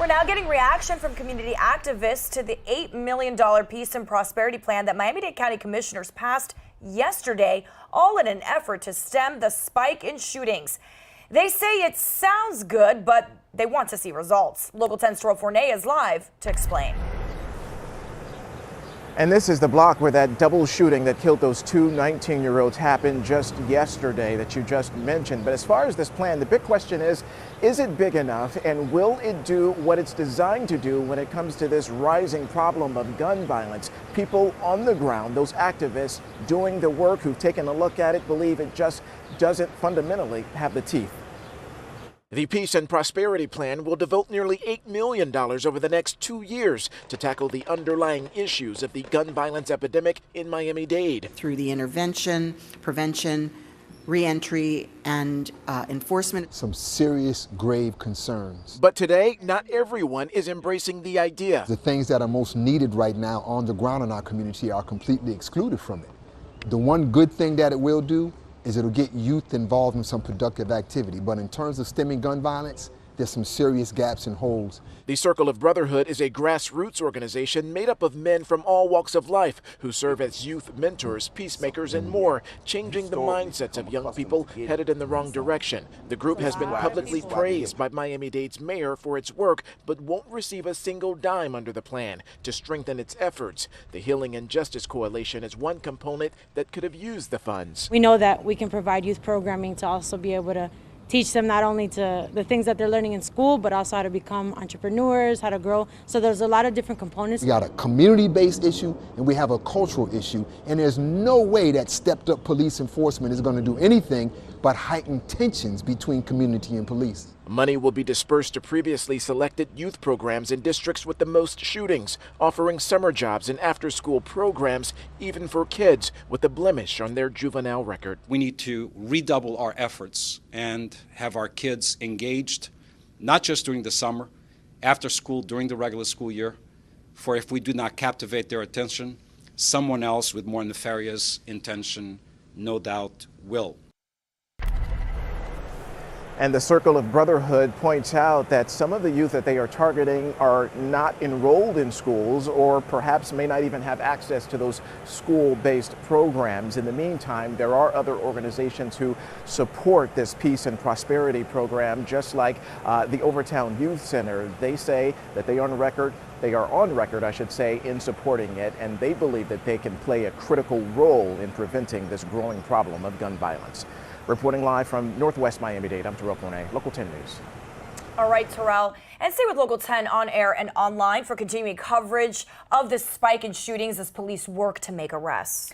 We're now getting reaction from community activists to the $8 million Peace and Prosperity Plan that Miami-Dade County Commissioners passed yesterday, all in an effort to stem the spike in shootings. They say it sounds good, but they want to see results. Local 10's Terrell Fournier is live to explain. And this is the block where that double shooting that killed those two 19-year-olds happened just yesterday that you just mentioned. But as far as this plan, the big question is it big enough, and will it do what it's designed to do when it comes to this rising problem of gun violence? People on the ground, those activists doing the work who've taken a look at it, believe it just doesn't fundamentally have the teeth. The Peace and Prosperity Plan will devote nearly $8 million over the next 2 years to tackle the underlying issues of the gun violence epidemic in Miami-Dade. Through the intervention, prevention, reentry, and enforcement. Some serious, grave concerns. But today, not everyone is embracing the idea. The things that are most needed right now on the ground in our community are completely excluded from it. The one good thing that it will do is it'll get youth involved in some productive activity. But in terms of stemming gun violence, there's some serious gaps and holes. The Circle of Brotherhood is a grassroots organization made up of men from all walks of life who serve as youth mentors, peacemakers, and more, changing the mindsets of young people headed in the wrong direction. The group has been publicly praised by Miami-Dade's mayor for its work, but won't receive a single dime under the plan. To strengthen its efforts, the Healing and Justice Coalition is one component that could have used the funds. We know that we can provide youth programming to also be able to teach them not only to the things that they're learning in school, but also how to become entrepreneurs, how to grow. So there's a lot of different components. We got a community-based issue and we have a cultural issue, and there's no way that stepped-up police enforcement is going to do anything but heighten tensions between community and police. Money will be dispersed to previously selected youth programs in districts with the most shootings, offering summer jobs and after-school programs, even for kids with a blemish on their juvenile record. We need to redouble our efforts and have our kids engaged, not just during the summer, after school, during the regular school year, for if we do not captivate their attention, someone else with more nefarious intention, no doubt, will. And the Circle of Brotherhood points out that some of the youth that they are targeting are not enrolled in schools, or perhaps may not even have access to those school-based programs. In the meantime, there are other organizations who support this Peace and Prosperity program, just like the Overtown Youth Center. They say that they are on record, I should say, in supporting it, and they believe that they can play a critical role in preventing this growing problem of gun violence. Reporting live from Northwest Miami-Dade, I'm Terrell Fournier, Local 10 News. All right, Terrell, and stay with Local 10 on air and online for continuing coverage of the spike in shootings as police work to make arrests.